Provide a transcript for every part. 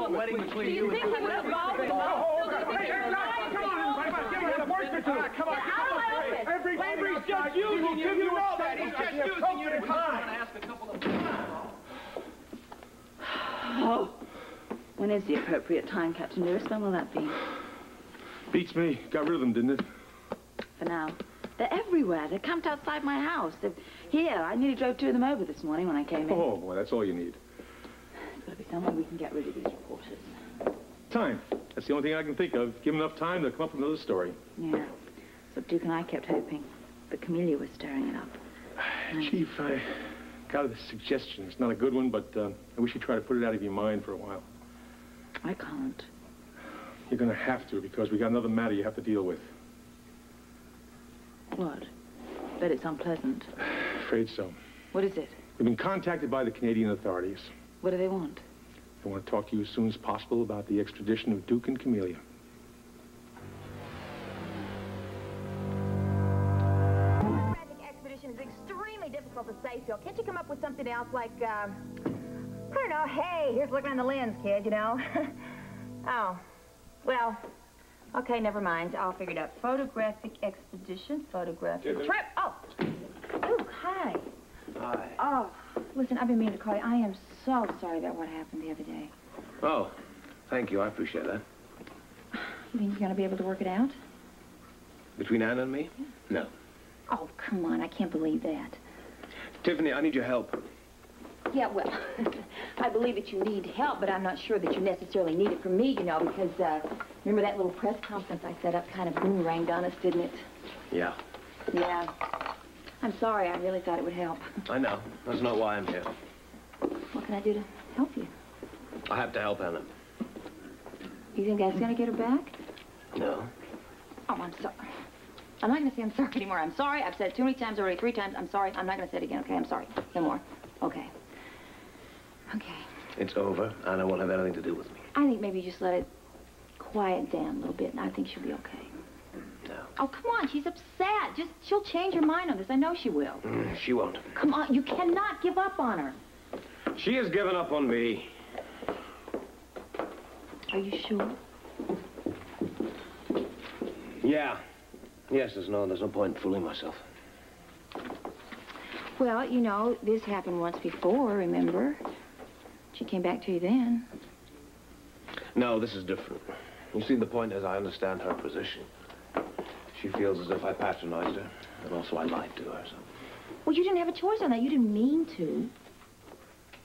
wedding between you and... Come on. Lavery's just using you. You know that. He's just using you to come on and ask a couple of... Oh. When is the appropriate time, Captain Lewis? When will that be? Beats me. Got rid of them, didn't it? For now. They're everywhere. They're camped outside my house. They're here. I nearly drove two of them over this morning when I came in. Oh, boy, that's all you need. There's got to be some way we can get rid of these reporters. Time. That's the only thing I can think of. Give them enough time, they'll come up with another story. Yeah. So Duke and I kept hoping. But Camellia was stirring it up. Chief, I got a suggestion. It's not a good one, but I wish you'd try to put it out of your mind for a while. I can't. You're going to have to, because we got another matter you have to deal with. What? Bet it's unpleasant. Afraid so. What is it? We've been contacted by the Canadian authorities. What do they want? They want to talk to you as soon as possible about the extradition of Duke and Camellia. Expedition is extremely difficult to say, Phil. Can't you come up with something else like, I don't know, hey, here's looking on the lens, kid, you know? Oh, well, okay, never mind. I'll figure it out. Photographic expedition, photographic trip. Oh, Luke, hi. Hi. Oh, listen, I've been meaning to call you. I am so sorry about what happened the other day. Oh, thank you. I appreciate that. You think you're going to be able to work it out? Between Anna and me? No. Oh, come on. I can't believe that. Tiffany, I need your help. Yeah, well, I believe that you need help, but I'm not sure that you necessarily need it from me, you know, because, remember that little press conference I set up kind of boomeranged on us, didn't it? Yeah. Yeah. I'm sorry. I really thought it would help. I know. That's not why I'm here. What can I do to help you? I have to help Anna. You think that's going to get her back? No. Oh, I'm sorry. I'm not going to say I'm sorry anymore. I'm sorry. I've said it too many times already, 3 times. I'm sorry. I'm not going to say it again, okay? I'm sorry. No more. Okay. Okay. It's over. Anna won't have anything to do with me. I think maybe just let it quiet down a little bit, and I think she'll be okay. No. Oh, come on. She's upset. She'll change her mind on this. I know she will. She won't. Come on. You cannot give up on her. She has given up on me. Are you sure? Yeah. Yes, there's no point in fooling myself. Well, you know, this happened once before, remember? She came back to you then. No, this is different. You see, the point is I understand her position. She feels as if I patronized her, and also I lied to her, so... Well, you didn't have a choice on that. You didn't mean to.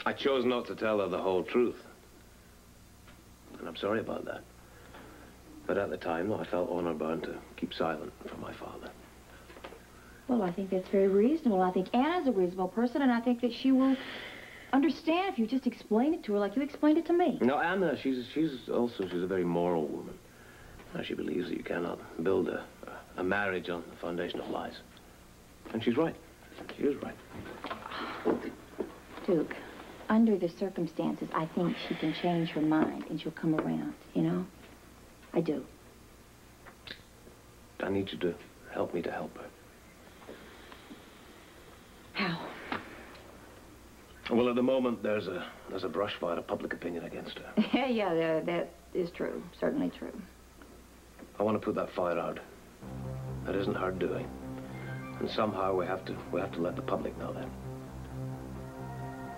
I chose not to tell her the whole truth. And I'm sorry about that. But at the time, I felt honor bound to keep silent from my father. Well, I think that's very reasonable. I think Anna's a reasonable person, and I think that she will understand if you just explain it to her like you explained it to me. No, Anna, she's a very moral woman. She believes that you cannot build a marriage on the foundation of lies. And she's right. She is right. Duke, under the circumstances, I think she can change her mind and she'll come around, you know? I do. I need you to help me to help her. How? Well, at the moment, there's a brush fire of public opinion against her. Yeah, that is true. Certainly true. I want to put that fire out. That isn't her doing. And somehow we have to let the public know that.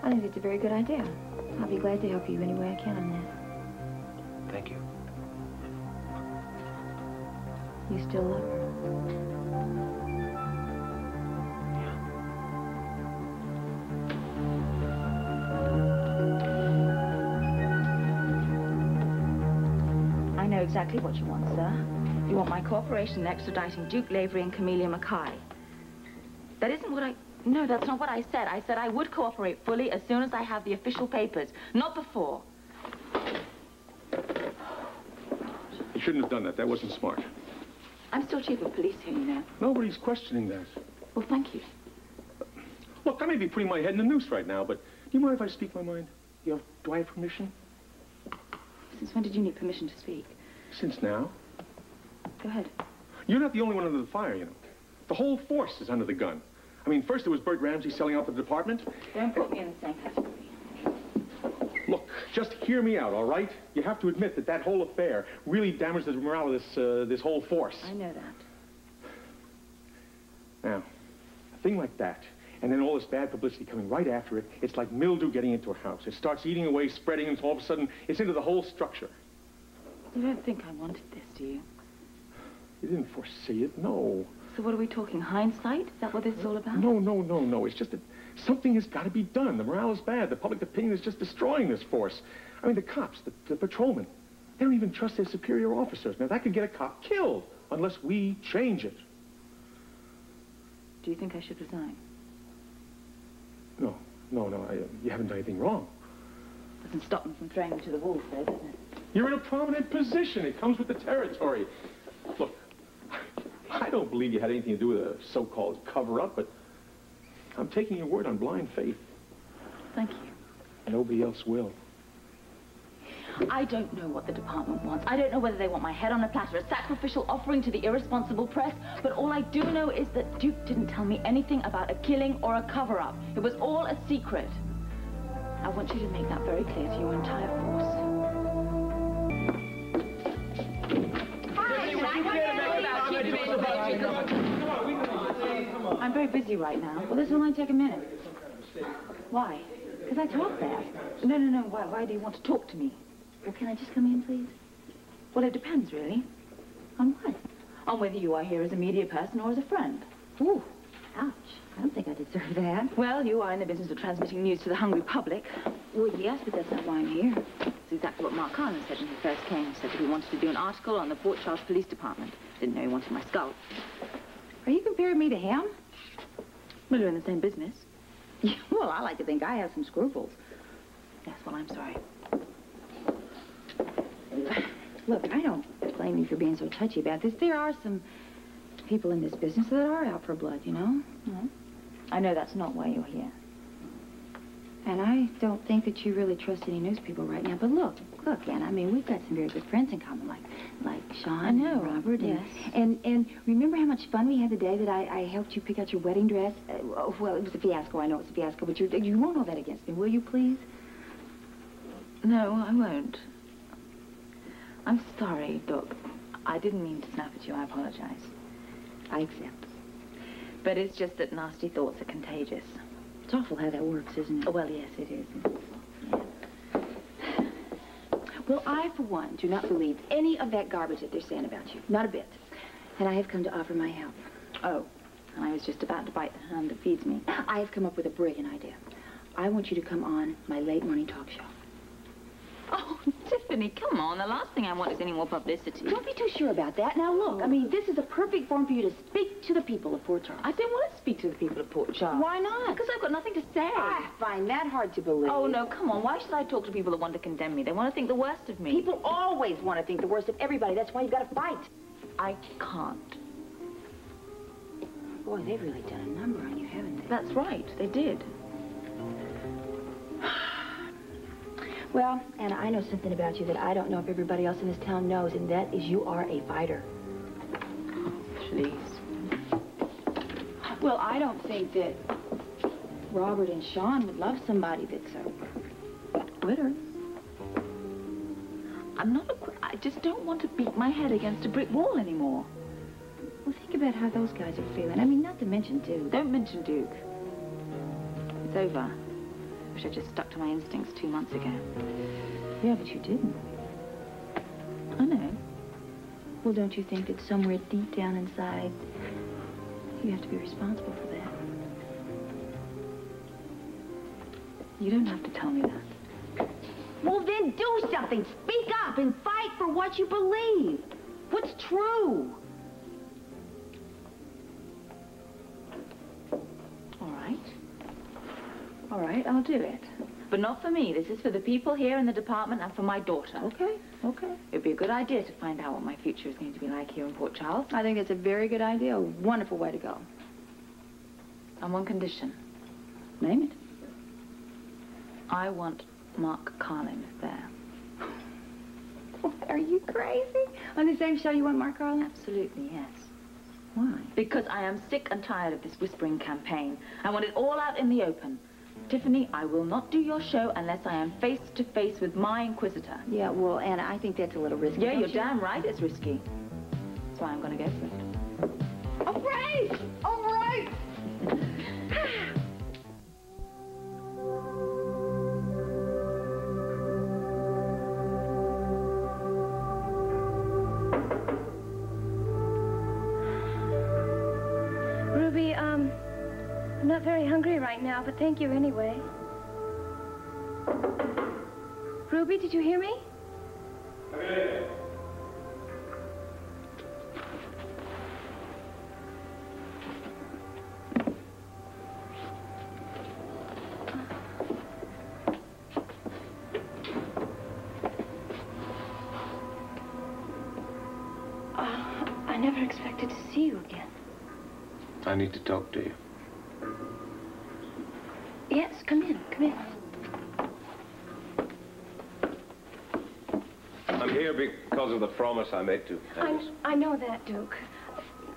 I think it's a very good idea. I'll be glad to help you any way I can on that. Thank you. You still love her? I know exactly what you want, sir. You want my cooperation in extraditing Duke Lavery and Camellia Mackay. That isn't what I... No, that's not what I said. I said I would cooperate fully as soon as I have the official papers, not before. You shouldn't have done that. That wasn't smart. I'm still chief of police here, you know. Nobody's questioning that. Well, thank you. Look, I may be putting my head in the noose right now, but do you mind if I speak my mind? Do I have permission? Since when did you need permission to speak? Since now. Go ahead. You're not the only one under the fire, you know. The whole force is under the gun. I mean, first it was Bert Ramsey selling out the department. Don't put me in the same category. Just hear me out, all right? You have to admit that that whole affair really damaged the morale of this whole force. I know that. Now, a thing like that, and then all this bad publicity coming right after it, it's like mildew getting into a house. It starts eating away, spreading, and all of a sudden, it's into the whole structure. You don't think I wanted this, do you? You didn't foresee it, no. So what are we talking, hindsight? Is that what this is all about? No. It's just that something has got to be done. The morale is bad. The public opinion is just destroying this force. I mean, the cops, the patrolmen, they don't even trust their superior officers. Now, that could get a cop killed unless we change it. Do you think I should resign? No. You haven't done anything wrong. Doesn't stop me from throwing you to the wolves, though, does it? You're in a prominent position. It comes with the territory. Look, I don't believe you had anything to do with a so-called cover-up, but I'm taking your word on blind faith. Thank you. Nobody else will. I don't know what the department wants. I don't know whether they want my head on a platter, a sacrificial offering to the irresponsible press, but all I do know is that Duke didn't tell me anything about a killing or a cover-up. It was all a secret. I want you to make that very clear to your entire force. I'm very busy right now. Well, this will only take a minute. Why? Because I talk fast. No. Why do you want to talk to me? Well, can I just come in, please? Well, it depends, really. On what? On whether you are here as a media person or as a friend. Ooh, ouch. I don't think I deserve that. Well, you are in the business of transmitting news to the hungry public. Well, yes, but that's not why I'm here. That's exactly what Mark Carlin said when he first came. He said that he wanted to do an article on the Port Charles Police Department. Didn't know he wanted my skull. Are you comparing me to him? Well, you're in the same business. Well, I like to think I have some scruples. Yes, well, I'm sorry. Look, I don't blame you for being so touchy about this. There are some people in this business that are out for blood, you know? Mm-hmm. I know that's not why you're here. And I don't think that you really trust any news people right now. But look, Ann, I mean, we've got some very good friends in common, like Sean and Robert. Yes. And remember how much fun we had the day that I helped you pick out your wedding dress? Well, it was a fiasco. I know it's a fiasco, but you won't hold that against me, will you, please? No, I won't. I'm sorry, Doc. I didn't mean to snap at you. I apologize. I accept. But it's just that nasty thoughts are contagious. It's awful how that works, isn't it? Oh, well, yes, it is. Yeah. Well, I, for one, do not believe any of that garbage that they're saying about you. Not a bit. And I have come to offer my help. Oh, and I was just about to bite the hand that feeds me. I have come up with a brilliant idea. I want you to come on my late morning talk show. Oh, Tiffany, come on. The last thing I want is any more publicity. Don't be too sure about that. Now, look, I mean, this is a perfect forum for you to speak to the people of Port Charles. I don't want to speak to the people of Port Charles. Why not? Because I've got nothing to say. I find that hard to believe. Oh, no, come on. Why should I talk to people that want to condemn me? They want to think the worst of me. People always want to think the worst of everybody. That's why you've got to fight. I can't. Boy, they've really done a number on you, haven't they? That's right. They did. Well, Anna, I know something about you that I don't know if everybody else in this town knows, and that is you are a fighter. Please. Well, I don't think that Robert and Sean would love somebody that's a quitter. I'm not a quitter. I just don't want to beat my head against a brick wall anymore. Well, think about how those guys are feeling. I mean, not to mention Duke. Don't mention Duke. It's over. I wish I'd just stuck to my instincts 2 months ago. Yeah, but you didn't. I know. Well, don't you think that somewhere deep down inside, you have to be responsible for that? You don't have to tell me that. Well, then do something. Speak up and fight for what you believe. What's true. All right, I'll do it. But not for me. This is for the people here in the department and for my daughter. Okay. It'd be a good idea to find out what my future is going to be like here in Port Charles. I think it's a very good idea. A wonderful way to go. On one condition. Name it. I want Mark Carlin there. What, are you crazy? On the same show you want Mark Carlin? Absolutely, yes. Why? Because I am sick and tired of this whispering campaign. I want it all out in the open. Tiffany, I will not do your show unless I am face to face with my inquisitor. Yeah, well, Anna, I think that's a little risky. Yeah, you're damn right it's risky. That's why I'm going to go for it. All right! All right! Ruby, I'm not very hungry right now, but thank you anyway. Ruby, did you hear me? I never expected to see you again. I need to talk to you. Yes, come in, come in. I'm here because of the promise I made to Alice. I know that, Duke.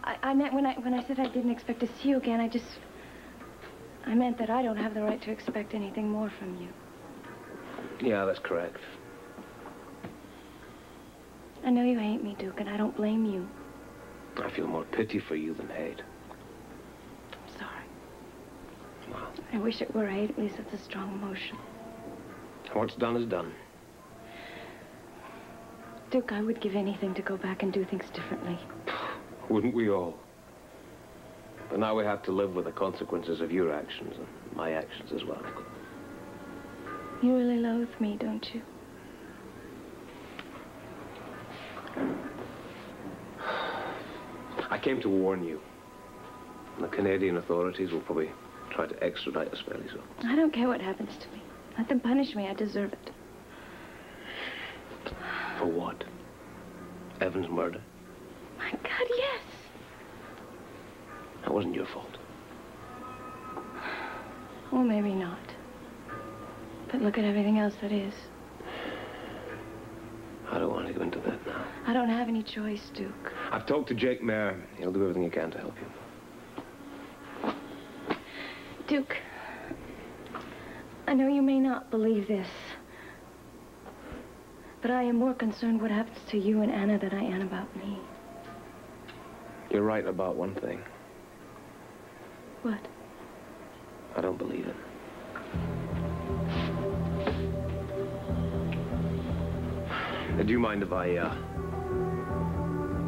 I meant when I said I didn't expect to see you again, I meant that I don't have the right to expect anything more from you. Yeah, that's correct. I know you hate me, Duke, and I don't blame you. I feel more pity for you than hate. I'm sorry. Well, I wish it were hate. At least it's a strong emotion. what's done is done. Duke, I would give anything to go back and do things differently. Wouldn't we all? But now we have to live with the consequences of your actions and my actions as well. You really loathe me, don't you? I came to warn you. The Canadian authorities will probably try to extradite us fairly soon. I don't care what happens to me. Let them punish me. I deserve it. For what? Evan's murder? My God, yes. That wasn't your fault. Well, maybe not. But look at everything else that is. I don't want to go into that now. I don't have any choice, Duke. I've talked to Jake Mayer. He'll do everything he can to help you. Duke, I know you may not believe this, but I am more concerned what happens to you and Anna than I am about me. You're right about one thing. What? I don't believe it. Do you mind if I,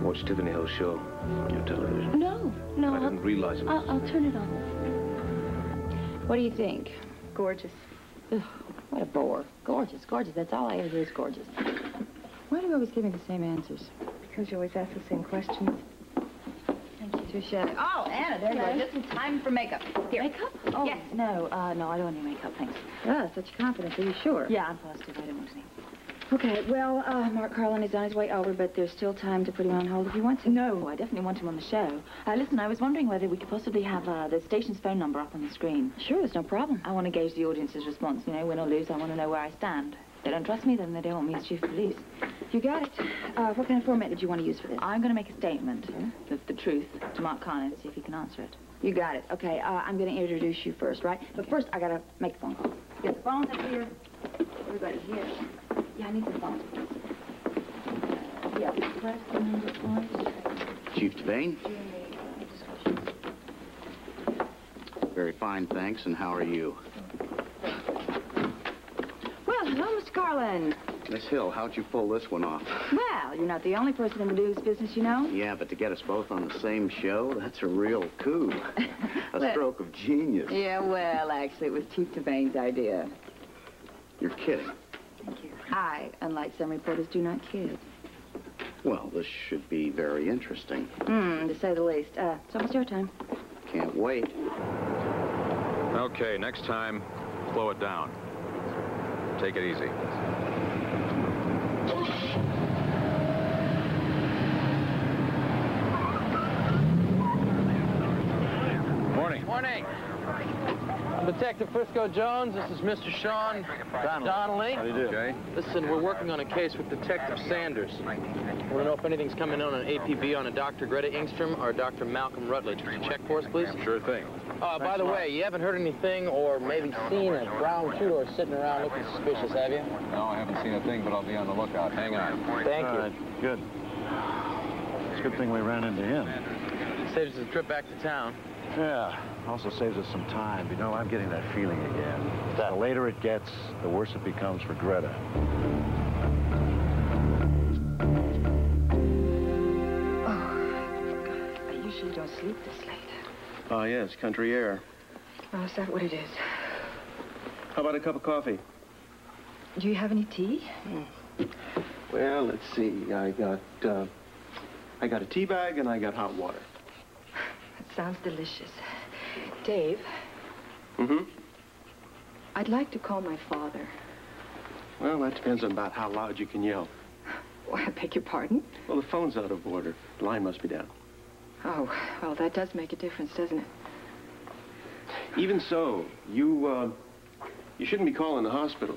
watch Tiffany Hill's show on your television? No, no. I didn't realize it was... I'll turn it on. What do you think? Gorgeous. Ugh, what a bore. Gorgeous, gorgeous. That's all I ever hear is gorgeous. Why do you always give me the same answers? Because you always ask the same questions. Thank you. Touche. Oh, Anna, there you go. Just in time for makeup. Here. Makeup? Oh, Yes. No, no, I don't want any makeup, thanks. Oh, such confidence. Are you sure? Yeah, I'm positive. I don't want any. Okay, well, Mark Carlin is on his way over, but there's still time to put him on hold if you want to. No, I definitely want him on the show. Listen, I was wondering whether we could possibly have the station's phone number up on the screen. Sure, there's no problem. I want to gauge the audience's response. You know, win or lose, I want to know where I stand. If they don't trust me, then they don't want me as chief of police. You got it. What kind of format did you want to use for this? I'm going to make a statement of the truth to Mark Carlin and see if he can answer it. You got it. Okay, I'm going to introduce you first, right? But first, I got to make a phone call. Get the phones up here. Everybody here. Yeah, I need some phones. Yeah, press the number one. Chief Devane? Very fine, thanks. And how are you? Well, hello, Mr. Carlin. Miss Hill, how'd you pull this one off? Well, you're not the only person in the news business, you know. Yeah, but to get us both on the same show, that's a real coup. A stroke of genius. Yeah, well, actually, it was Chief Devane's idea. You're kidding. Thank you. I, unlike some reporters, do not kid. Well, this should be very interesting. To say the least. It's almost your time. Can't wait. Okay, next time, slow it down. Take it easy. Morning. Morning. Detective Frisco Jones, this is Mr. Sean Donnelly. How do you do? Okay. Listen, we're working on a case with Detective Sanders. Want to know if anything's coming on an APB on a Dr. Greta Ingstrom or Dr. Malcolm Rutledge. Could you check for us, please? Sure thing. By the way, you haven't heard anything or maybe seen a brown two-door sitting around looking suspicious, have you? No, I haven't seen a thing, but I'll be on the lookout. Hang on. Thank you. All right, good. It's a good thing we ran into him. Saves us a trip back to town. Yeah, also saves us some time. You know, I'm getting that feeling again. The later it gets, the worse it becomes for Greta. I usually don't sleep this late. Oh, yes, country air. Oh, is that what it is? How about a cup of coffee? Do you have any tea? Well, let's see. I got a tea bag and I got hot water. That sounds delicious. Dave. Mm-hmm. I'd like to call my father. Well, that depends on about how loud you can yell. Oh, I beg your pardon? Well, the phone's out of order. The line must be down. Oh, well, that does make a difference, doesn't it? Even so, you shouldn't be calling the hospital.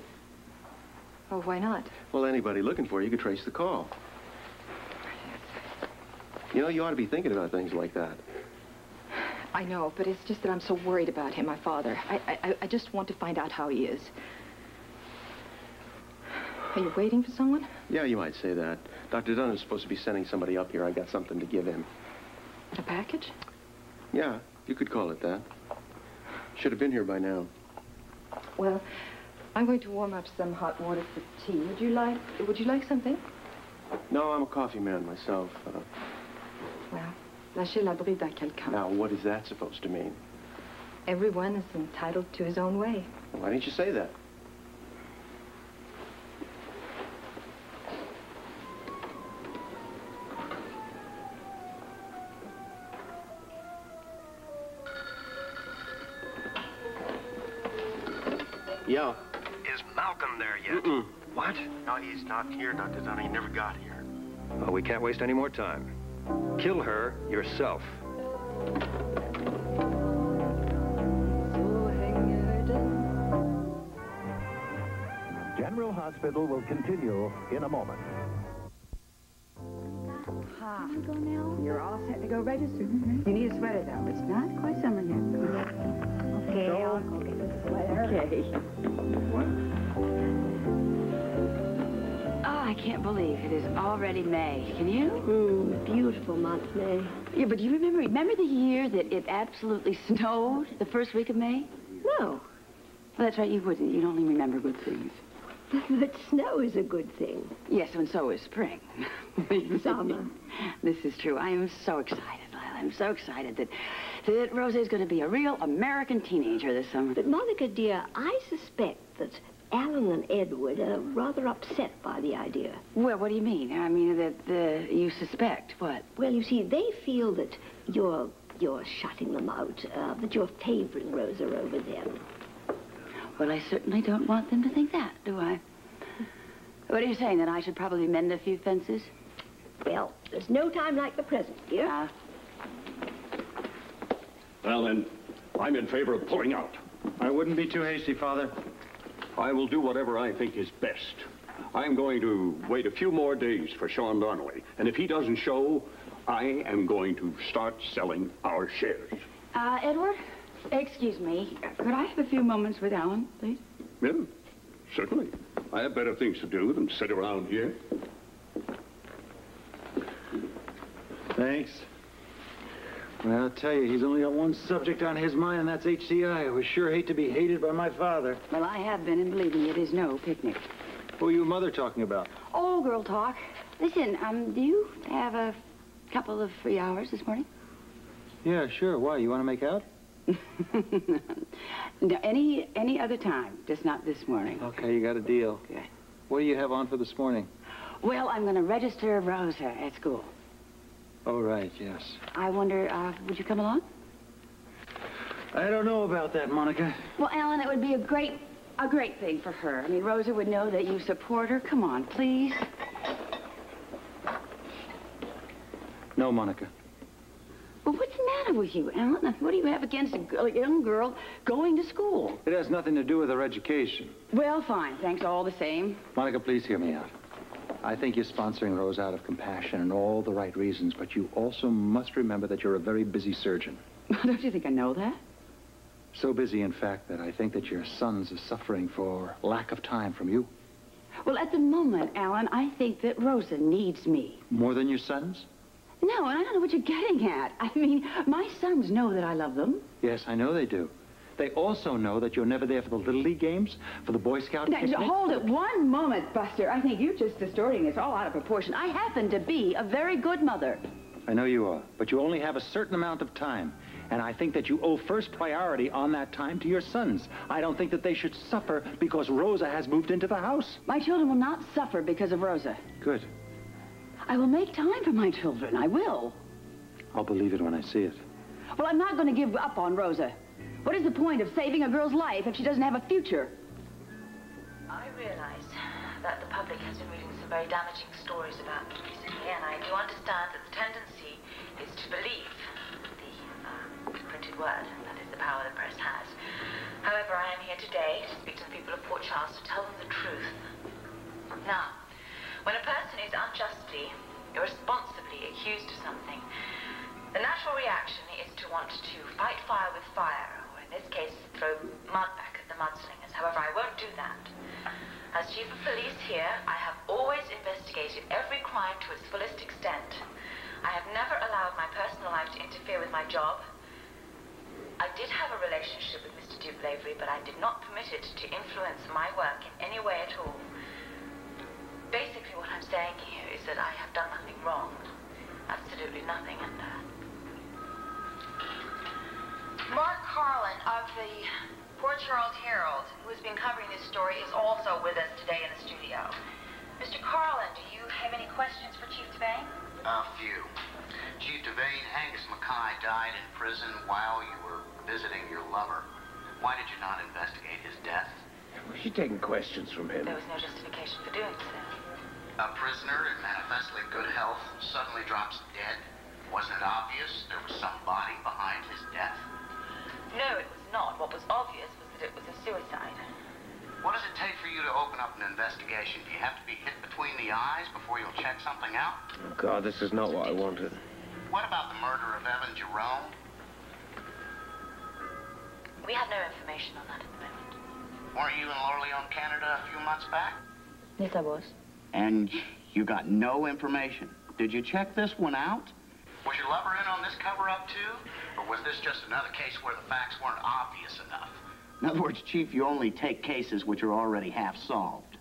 Oh, why not? Well, anybody looking for you could trace the call. You know, you ought to be thinking about things like that. I know, but it's just that I'm so worried about him, my father. I just want to find out how he is. Are you waiting for someone? Yeah, you might say that. Dr. Dunn is supposed to be sending somebody up here. I got something to give him. A package? Yeah, you could call it that. Should have been here by now. Well, I'm going to warm up some hot water for tea. Would you like something? No, I'm a coffee man myself. Well, lâchez la bride à quelqu'un. Now, what is that supposed to mean? Everyone is entitled to his own way. Why didn't you say that? Yeah. Is Malcolm there yet? Mm-mm. What? No, he's not here, Dr. Dunn. He never got here. Well, we can't waste any more time. Kill her yourself. General Hospital will continue in a moment. Ha. You're all set to go register. You need a sweater, though. It's not quite summer yet. Okay, I'll go get the sweater. Okay. What? Oh, I can't believe it is already May. Can you? Beautiful month, May. Yeah, but do you remember the year that it absolutely snowed the first week of May? No. Well, that's right, you wouldn't. You'd only remember good things. But snow is a good thing. Yes, and so is spring. Summer. This is true. I am so excited, Lila. I'm so excited that Rose is going to be a real American teenager this summer. But, Monica, dear, I suspect that Alan and Edward are rather upset by the idea. Well, what do you mean? I mean, that you suspect what? Well, you see, they feel that you're shutting them out, that you're favoring Rosa over them. Well, I certainly don't want them to think that, do I? What are you saying, that I should probably mend a few fences? Well, there's no time like the present, dear. Well, then, I'm in favor of pulling out. I wouldn't be too hasty, Father. I will do whatever I think is best. I'm going to wait a few more days for Sean Donnelly. And if he doesn't show, I am going to start selling our shares. Edward? Excuse me. Could I have a few moments with Alan, please? Yeah, certainly. I have better things to do than sit around here. Thanks. Well, I'll tell you, he's only got one subject on his mind, and that's HCI. I would sure hate to be hated by my father. Well, I have been, and believe me, it is no picnic. Who are you and Mother talking about? Oh, girl talk. Listen, do you have a couple of free hours this morning? Yeah, sure. Why? You want to make out? No, any other time, just not this morning. Okay, you got a deal. Okay. What do you have on for this morning? Well, I'm going to register Rosa at school. Oh, right, yes. I wonder, would you come along? I don't know about that, Monica. Well, Alan, it would be a great thing for her. I mean, Rosa would know that you support her. Come on, please. No, Monica. Well, what's the matter with you, Alan? What do you have against a young girl going to school? It has nothing to do with her education. Well, fine. Thanks all the same. Monica, please hear me out. I think you're sponsoring Rose out of compassion and all the right reasons, but you also must remember that you're a very busy surgeon. Don't you think I know that? So busy, in fact, that I think that your sons are suffering for lack of time from you. Well, at the moment, Alan, I think that Rosa needs me. More than your sons? No, and I don't know what you're getting at. I mean, my sons know that I love them. Yes, I know they do. They also know that you're never there for the Little League games, for the Boy Scout Now, picnic. hold it one moment, Buster. I think you're just distorting this all out of proportion. I happen to be a very good mother. I know you are, but you only have a certain amount of time. And I think that you owe first priority on that time to your sons. I don't think that they should suffer because Rosa has moved into the house. My children will not suffer because of Rosa. Good. I will make time for my children. I will. I'll believe it when I see it. Well, I'm not going to give up on Rosa. What is the point of saving a girl's life if she doesn't have a future? I realize that the public has been reading some very damaging stories about me recently, and I do understand that the tendency is to believe the printed word. That is the power the press has. However, I am here today to speak to the people of Port Charles to tell them the truth. Now, when a person is unjustly, irresponsibly accused of something, the natural reaction is to want to fight fire with fire, or in this case, throw mud back at the mudslingers. However, I won't do that. As Chief of Police here, I have always investigated every crime to its fullest extent. I have never allowed my personal life to interfere with my job. I did have a relationship with Mr. Duke Lavery, but I did not permit it to influence my work in any way at all. Basically, what I'm saying here is that I have done nothing wrong. Absolutely nothing, and Mark Carlin of the Port Charles Herald, who has been covering this story, is also with us today in the studio. Mr. Carlin, do you have any questions for Chief Devane? A few. Chief Devane, Angus Mackay died in prison while you were visiting your lover. Why did you not investigate his death? Was she taking questions from him? There was no justification for doing so. A prisoner in manifestly good health suddenly drops dead. Wasn't it obvious there was some body behind his death? No, it was not. What was obvious was that it was a suicide. What does it take for you to open up an investigation? Do you have to be hit between the eyes before you'll check something out? Oh, God, this is not what I wanted. What about the murder of Evan Jerome? We have no information on that at the moment. Weren't you in Lorleon, Canada a few months back? Yes, I was. And you got no information. Did you check this one out? Was your lover in on this cover-up, too? Or was this just another case where the facts weren't obvious enough? In other words, Chief, you only take cases which are already half solved.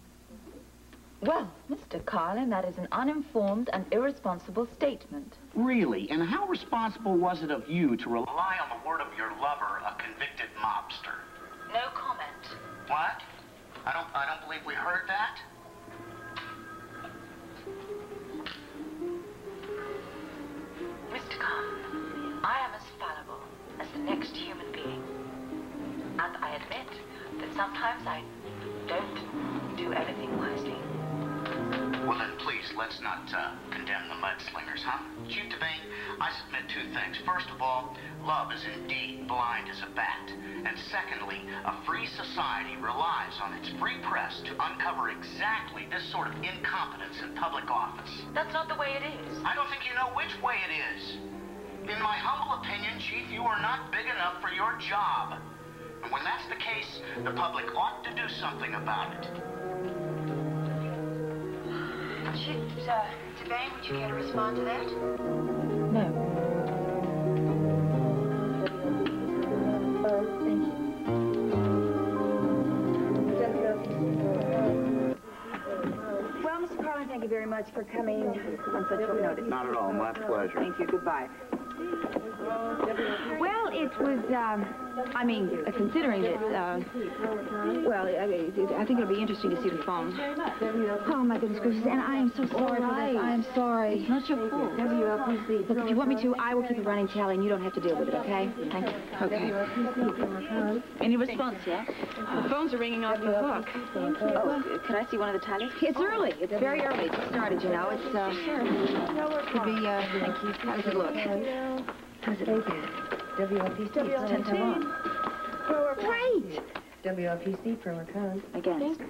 Well, Mr. Carlin, that is an uninformed and irresponsible statement. Really? And how responsible was it of you to rely on the word of your lover, a convicted mobster? No comment. What? I don't believe we heard that. Mr. Carlin, I am as fallible as the next human being. And I admit that sometimes I don't do everything wisely. Well, then, please, let's not condemn the mudslingers, huh? Chief Devane, I submit two things. First of all, love is indeed blind as a bat. And secondly, a free society relies on its free press to uncover exactly this sort of incompetence in public office. That's not the way it is. I don't think you know which way it is. In my humble opinion, Chief, you are not big enough for your job. And when that's the case, the public ought to do something about it. Chief Devane, would you care to respond to that? No. Thank you. Well, Mr. Carlin, thank you very much for coming on such short notice. Not at all. My pleasure. Thank you. Goodbye. Well, it was, I mean, considering it, well, I think it'll be interesting to see the phone. Oh, my goodness gracious, and I am so sorry for this. I am sorry. It's not your fault. Look, if you want me to, I will keep a running tally, and you don't have to deal with it, okay? Thank you. Okay. Any response yet? The phones are ringing off the hook. Oh, could I see one of the tallies? It's early. It's very early. It just started, you know. It's, Sure. could be, thank you. How does it look? How's it again? WLPC. WLPC. 10 to 1. Great. WLPC, pro or con. Against.